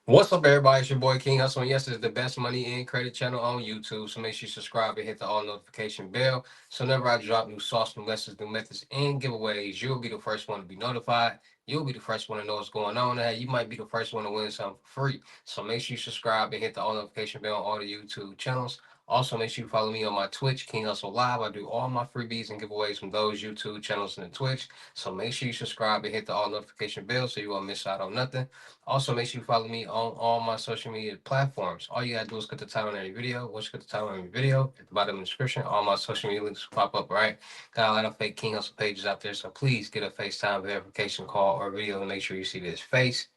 What's up, everybody? It's your boy King Hussle. And yes, it's the best money in credit channel on YouTube. So make sure you subscribe and hit the all notification bell. So whenever I drop new sauce, new lessons, new methods, and giveaways, you'll be the first one to be notified. You'll be the first one to know what's going on. Hey, you might be the first one to win something for free. So make sure you subscribe and hit the all notification bell on all the YouTube channels. Also, make sure you follow me on my Twitch, King Hustle Live. I do all my freebies and giveaways from those YouTube channels and the Twitch. So make sure you subscribe and hit the all notification bell so you won't miss out on nothing. Also, make sure you follow me on all my social media platforms. All you gotta do is click the title on every video. Once you click the title on every video, at the bottom of the description, all my social media links pop up, right? Got a lot of fake King Hustle pages out there, so please get a FaceTime verification call or video to make sure you see this face.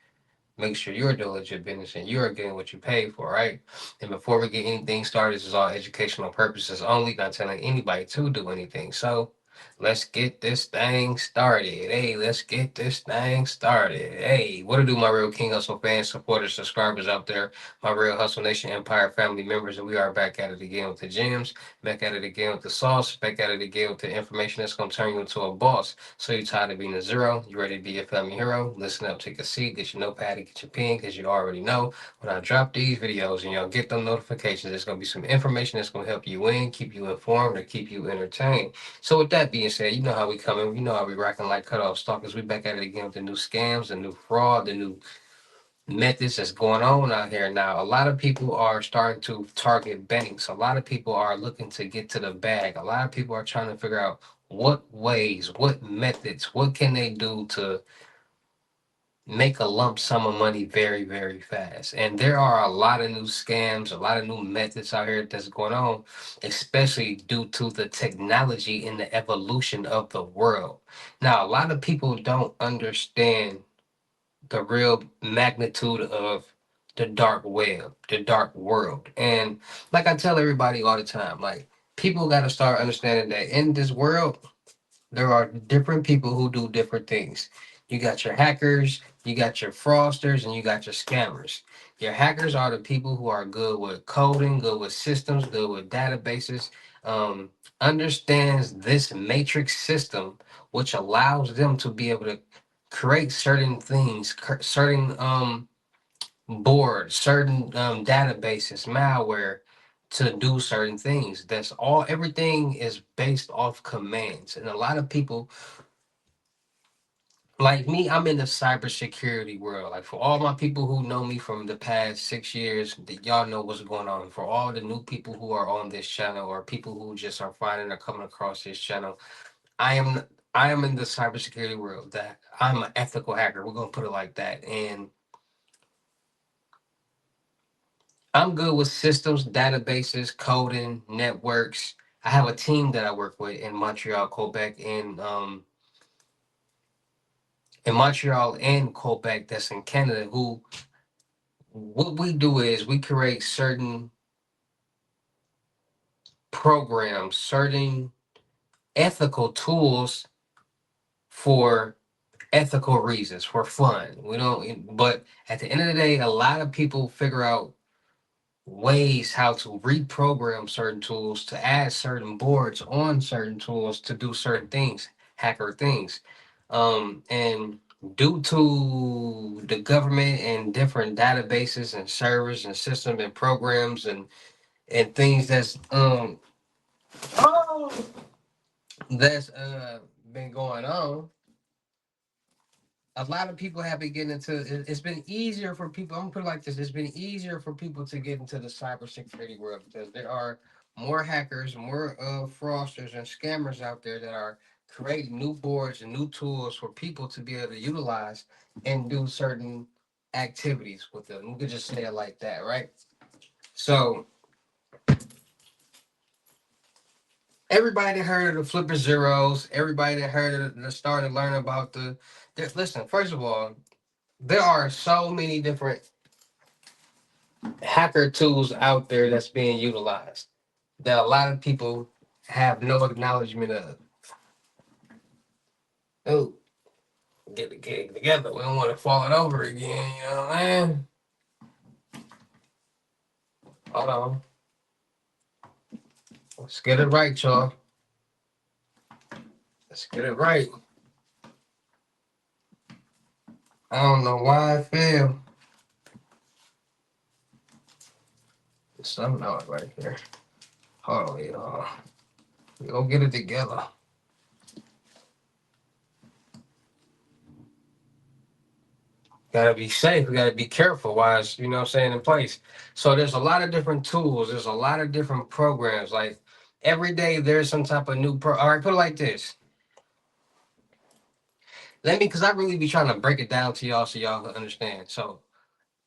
Make sure you're doing legit business and you're getting what you paid for, right? And before we get anything started, this is all educational purposes only, not telling anybody to do anything. So let's get this thing started. Hey, let's get this thing started. Hey, what to do, my real King Hustle fans, supporters, subscribers out there, my real Hustle Nation Empire family members, and we are back at it again with the gems, back at it again with the sauce, back at it again with the information that's going to turn you into a boss. So you're tired of being a zero, you ready to be a family hero? Listen up, take a seat, get your notepad, and get your pen, because you already know when I drop these videos and y'all get them notifications, there's going to be some information that's going to help you win, keep you informed, or keep you entertained. So with that being said, you know how we coming, you know how we rocking like cutoff stalkers. We back at it again with the new scams, the new fraud, the new methods that's going on out here now. A lot of people are starting to target banks. A lot of people are looking to get to the bag. A lot of people are trying to figure out what ways, what methods, what can they do to make a lump sum of money very, very fast. And there are a lot of new scams, a lot of new methods out here that's going on, especially due to the technology and the evolution of the world. Now, a lot of people don't understand the real magnitude of the dark web, the dark world. And like I tell everybody all the time, like people got to start understanding that in this world, there are different people who do different things. You got your hackers, you got your fraudsters, and you got your scammers. Your hackers are the people who are good with coding, good with systems, good with databases, understands this matrix system, which allows them to be able to create certain things, certain boards, certain databases, malware to do certain things. That's all, everything is based off commands. And a lot of people like me, I'm in the cybersecurity world. Like for all my people who know me from the past 6 years, that y'all know what's going on. For all the new people who are on this channel or people who just are finding or coming across this channel, I am I am in the cybersecurity world. That I'm an ethical hacker. We're gonna put it like that. And I'm good with systems, databases, coding, networks. I have a team that I work with in Montreal, Quebec, and Quebec that's in Canada. Who what we do is we create certain programs, certain ethical tools for ethical reasons, for fun. We don't, but at the end of the day, a lot of people figure out ways how to reprogram certain tools to add certain boards on certain tools to do certain things, hacker things. And due to the government and different databases and servers and systems and programs and things oh, that's been going on, a lot of people have been getting into it's been easier for people. I'm gonna put it like this: it's been easier for people to get into the cybersecurity world because there are more hackers, more fraudsters and scammers out there that are creating new boards and new tools for people to be able to utilize and do certain activities with them. We could just say it like that, right? So everybody that heard of the flipper zeros, everybody that heard of the started learning about listen, first of all, there are so many different hacker tools out there that's being utilized that a lot of people have no acknowledgement of. Oh, get the cake together. We don't want to fall it over again. You know what I'm saying? Hold on. Let's get it right, y'all. Let's get it right. I don't know why I failed. Something out right here. Hold on, y'all. We gonna get it together. Gotta be safe. We gotta be careful while it's, you know what I'm saying, in place. So there's a lot of different tools. There's a lot of different programs. Like every day there's some type of new all right, put it like this. Because I really be trying to break it down to y'all so y'all can understand. So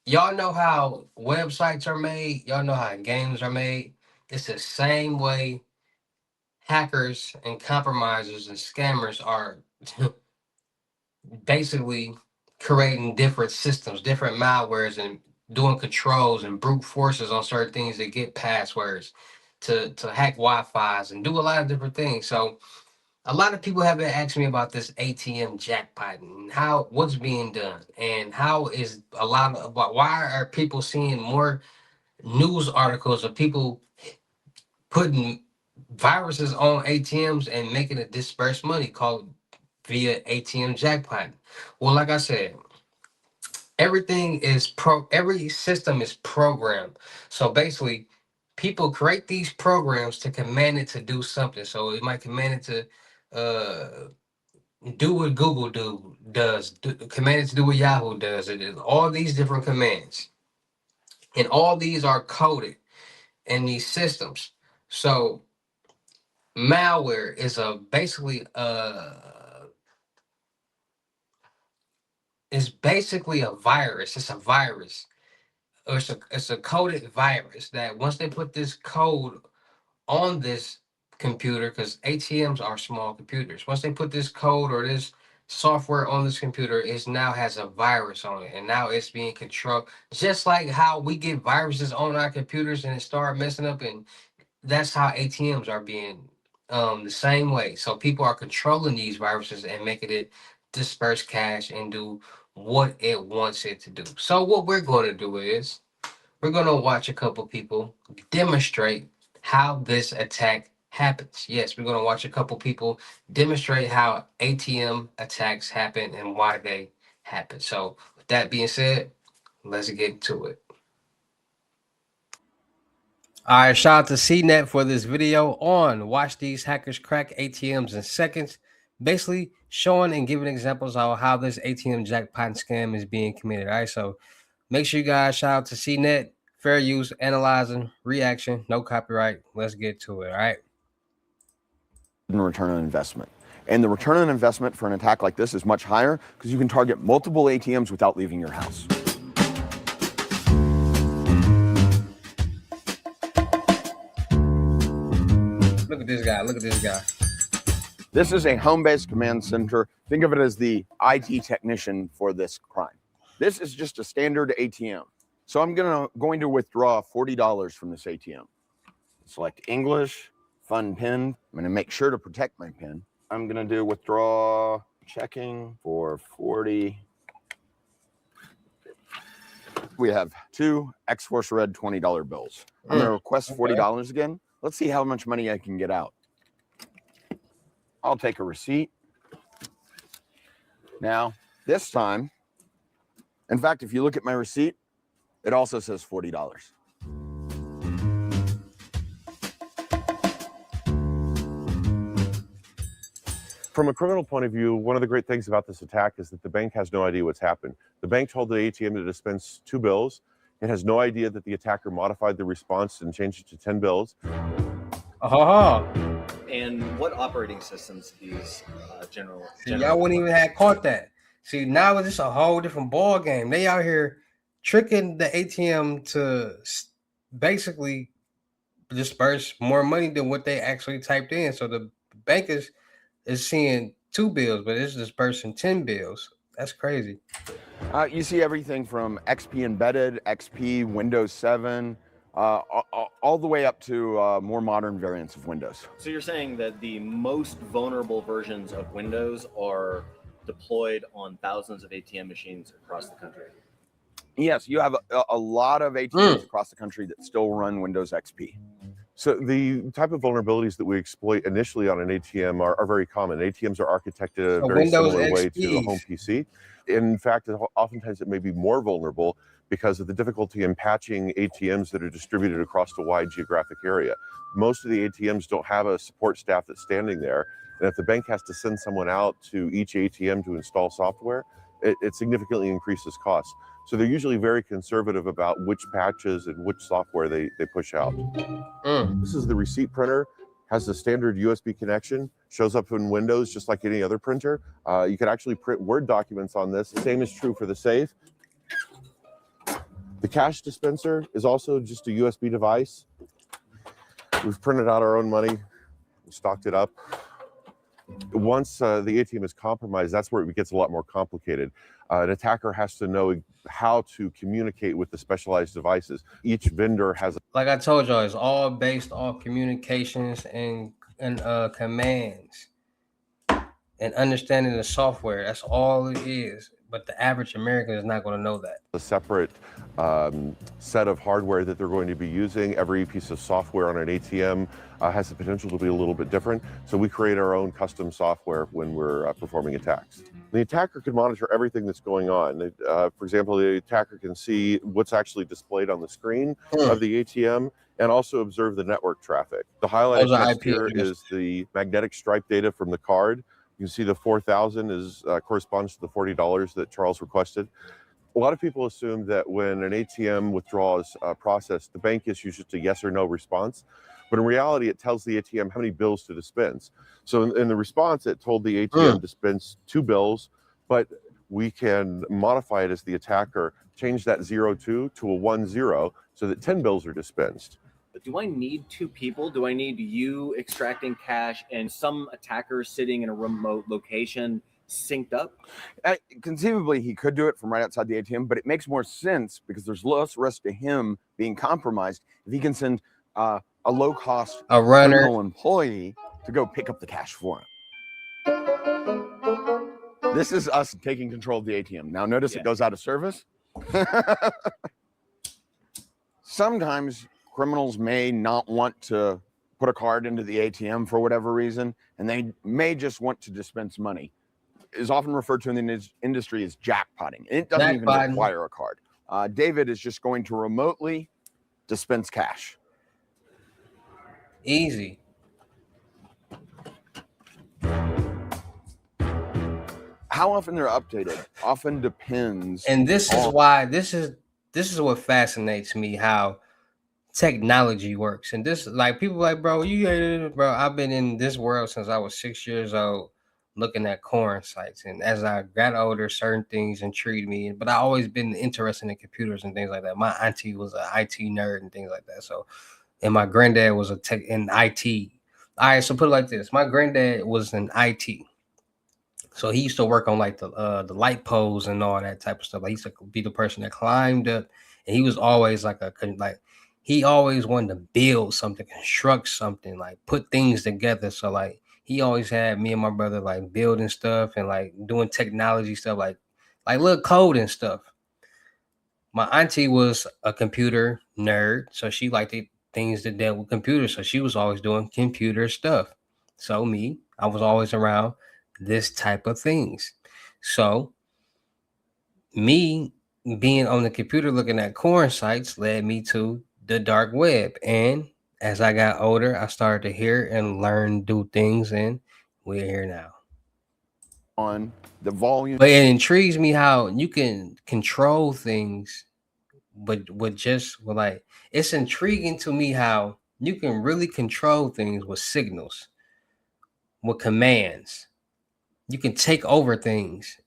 y'all know how websites are made. Y'all know how games are made. It's the same way hackers and compromisers and scammers are basically creating different systems, different malwares, and doing controls and brute forces on certain things to get passwords, to hack Wi-Fi's and do a lot of different things. So a lot of people have been asking me about this ATM jackpot and how what's being done and how is a lot of why are people seeing more news articles of people putting viruses on ATMs and making it disperse money called via ATM jackpot. Well, like I said, every system is programmed. So basically, people create these programs to command it to do something. So it might command it to do what does, command it to do what Yahoo does. It is all these different commands. And all these are coded in these systems. So malware is a basically is basically a virus. It's a virus, or it's a coded virus that once they put this code on this computer, because ATMs are small computers, once they put this code or this software on this computer, it now has a virus on it, and now it's being controlled. Just like how we get viruses on our computers and it start messing up, and that's how ATMs are being the same way. So people are controlling these viruses and making it disperse cash and do what it wants it to do. So what we're going to do is we're going to watch a couple people demonstrate how this attack happens. Yes, we're going to watch a couple people demonstrate how ATM attacks happen and why they happen. So with that being said, let's get into it. All right, shout out to CNET for this video on watch these hackers crack ATMs in seconds, basically showing and giving examples of how this ATM jackpot scam is being committed. All right, so make sure you guys shout out to CNET, fair use, analyzing, reaction, no copyright. Let's get to it. All right. Return on investment. And the return on investment for an attack like this is much higher because you can target multiple ATMs without leaving your house. Look at this guy. Look at this guy. This is a home-based command center. Think of it as the IT technician for this crime. This is just a standard ATM. So I'm going to withdraw $40 from this ATM. Select English, fund PIN. I'm going to make sure to protect my PIN. I'm going to do withdraw checking for 40. We have two X-Force Red $20 bills. I'm going to request $40 again. Let's see how much money I can get out. I'll take a receipt. Now, this time, in fact, if you look at my receipt, it also says $40. From a criminal point of view, one of the great things about this attack is that the bank has no idea what's happened. The bank told the ATM to dispense 2 bills. It has no idea that the attacker modified the response and changed it to 10 bills. And what operating systems these general y'all wouldn't even have caught that. See, now it's just a whole different ball game. They out here tricking the ATM to basically disperse more money than what they actually typed in. So the bank is seeing 2 bills, but it's dispersing 10 bills. That's crazy. You see everything from XP embedded, XP, Windows 7, all the way up to more modern variants of Windows. So you're saying that the most vulnerable versions of Windows are deployed on thousands of ATM machines across the country? Yes, you have a lot of ATMs across the country that still run Windows XP. So the type of vulnerabilities that we exploit initially on an ATM are very common. ATMs are architected in a very similar way to a home PC. In fact, oftentimes it may be more vulnerable because of the difficulty in patching ATMs that are distributed across a wide geographic area. Most of the ATMs don't have a support staff that's standing there. And if the bank has to send someone out to each ATM to install software, it significantly increases costs. So they're usually very conservative about which patches and which software they push out. This is the receipt printer, has the standard USB connection, shows up in Windows just like any other printer. You can actually print Word documents on this. The same is true for the safe. The cash dispenser is also just a USB device. We've printed out our own money, stocked it up. Once the ATM is compromised, that's where it gets a lot more complicated. An attacker has to know how to communicate with the specialized devices. Each vendor has, like I told y'all, it's all based off communications and commands and understanding the software. That's all it is. But the average American is not going to know that. a separate set of hardware that they're going to be using. Every piece of software on an ATM has the potential to be a little bit different. So we create our own custom software when we're performing attacks. The attacker can monitor everything that's going on. For example, the attacker can see what's actually displayed on the screen of the ATM and also observe the network traffic. The highlight text here is the magnetic stripe data from the card. You can see the 4,000 is corresponds to the $40 that Charles requested. A lot of people assume that when an ATM withdrawal is processed, the bank issues just a yes or no response. But in reality, it tells the ATM how many bills to dispense. So in the response, it told the ATM dispense 2 bills, but we can modify it as the attacker, change that 02 to a 10 so that 10 bills are dispensed. Do I need 2 people? Do I need you extracting cash and some attacker sitting in a remote location synced up? Conceivably, he could do it from right outside the ATM, but it makes more sense because there's less risk to him being compromised if he can send a low-cost criminal employee to go pick up the cash for him. This is us taking control of the ATM. Now notice it goes out of service. Sometimes criminals may not want to put a card into the ATM for whatever reason, and they may just want to dispense money. Is often referred to in the industry as jackpotting. It doesn't even require a card. David is just going to remotely dispense cash. Easy. How often they're updated often depends. And this is why this is what fascinates me, how technology works. And this, like, people like, bro, I've been in this world since I was 6 years old, looking at corn sites. And as I got older, certain things intrigued me. But I always been interested in computers and things like that. My auntie was an IT nerd and things like that. So, and my granddad was a tech in IT. All right, so put it like this: my granddad was in IT. So he used to work on like the light poles and all that type of stuff. Like, he used to be the person that climbed up, and he was always he always wanted to build something, construct something, like put things together. So like he always had me and my brother like building stuff and like doing technology stuff, like little code and stuff. My auntie was a computer nerd, so she liked things that dealt with computers. So she was always doing computer stuff. So I was always around this type of things. So me being on the computer looking at corn sites led me to the dark web. And as I got older, I started to hear and learn, do things, and we're here now. On the volume. But it intrigues me how you can control things, but it's intriguing to me how you can really control things with signals, with commands. You can take over things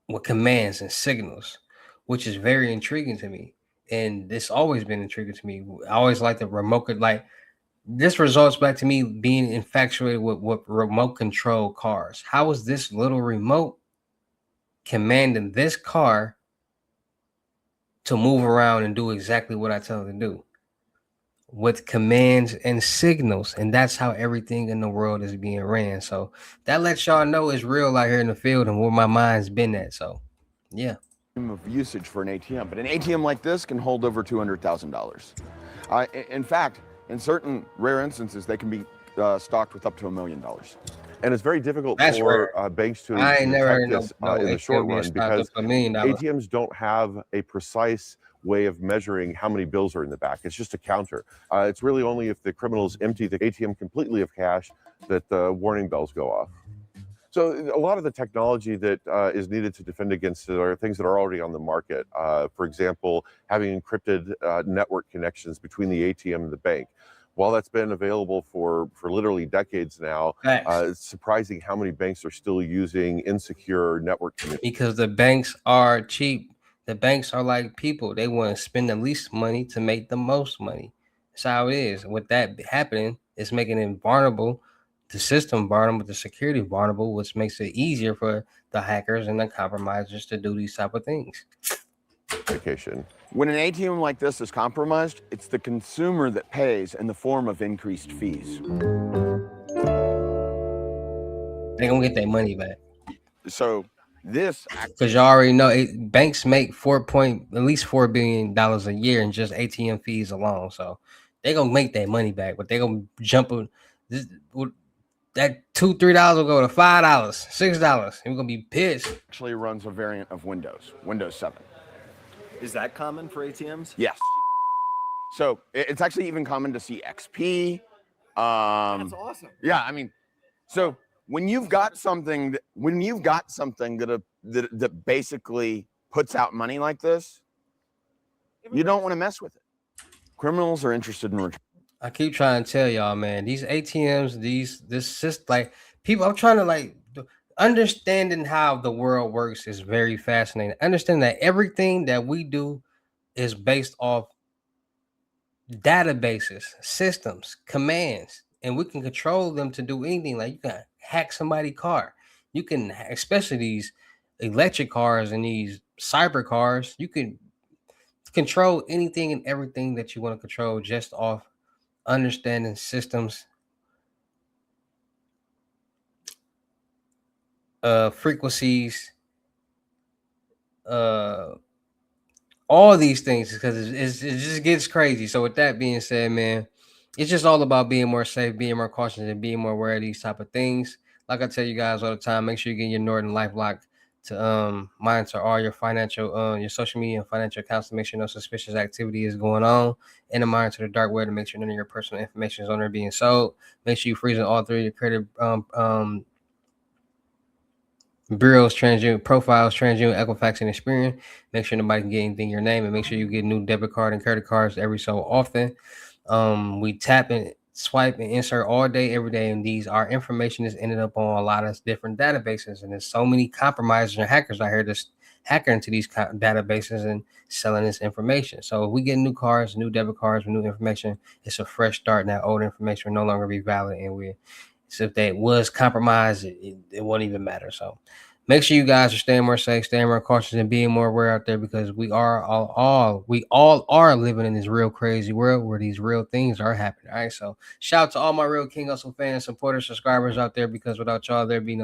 with commands and signals, which is very intriguing to me. And it's always been intriguing to me. I always like the remote, like this results back to me being infatuated with remote control cars. How is this little remote commanding this car to move around and do exactly what I tell it to do? With commands and signals. And that's how everything in the world is being ran. So that lets y'all know it's real out here in the field and where my mind's been at. So yeah. Of usage for an ATM, but an ATM like this can hold over $200,000. In fact, in certain rare instances, they can be stocked with up to $1 million. And it's very difficult That's for rare. banks to I ain't never detect heard this no in the short ATM being run stopped up because for $1 million. ATMs don't have a precise way of measuring how many bills are in the back. It's just a counter. It's really only if the criminals empty the ATM completely of cash that the warning bells go off. So a lot of the technology that is needed to defend against it are things that are already on the market. For example, having encrypted network connections between the ATM and the bank. While that's been available for literally decades now, it's surprising how many banks are still using insecure network connections. Because the banks are cheap. The banks are like people. They want to spend the least money to make the most money. That's how it is. With that happening, it's making it vulnerable, the system vulnerable, the security vulnerable, which makes it easier for the hackers and the compromisers to do these type of things. When an ATM like this is compromised, it's the consumer that pays in the form of increased fees. They're gonna get their money back. So this, because you already know banks make at least $4 billion a year in just ATM fees alone. So they're gonna make that money back, but they're gonna jump that $2-3 will go to $5, $6. And we're gonna be pissed. actually runs a variant of Windows 7. Is that common for ATMs? Yes. So it's actually even common to see XP. That's awesome. Yeah, I mean, so when you've got something that basically puts out money like this, you don't want to mess with it. Criminals are interested in return. I keep trying to tell y'all, man, these ATMs, this just like people. I'm trying to understanding how the world works is very fascinating. Understand that everything that we do is based off databases, systems, commands, and we can control them to do anything. Like you can hack somebody's car. You can, especially these electric cars and these cyber cars, you can control anything and everything that you want to control just off understanding systems, frequencies, all these things, because it just gets crazy. So with that being said, man, it's just all about being more safe, being more cautious, and being more aware of these type of things. Like I tell you guys all the time, make sure you get your Norton LifeLock to monitor all your financial, your social media and financial accounts to make sure no suspicious activity is going on, and to monitor the dark web to make sure none of your personal information is on there being sold. Make sure you freeze all three of your credit bureaus, TransUnion profiles, TransUnion, Equifax, and Experian. Make sure nobody can get anything in your name, and make sure you get new debit card and credit cards every so often. We tap and swipe and insert all day, every day, and our information is ended up on a lot of different databases, and there's so many compromisers and hackers out here that's hacking into these databases and selling this information. So if we get new cards, new debit cards with new information, it's a fresh start, and that old information will no longer be valid, and so if that was compromised, it won't even matter. So make sure you guys are staying more safe, staying more cautious, and being more aware out there, because we all are living in this real crazy world where these real things are happening. All right. So shout out to all my real King Hustle fans, supporters, subscribers out there, because without y'all, there'd be no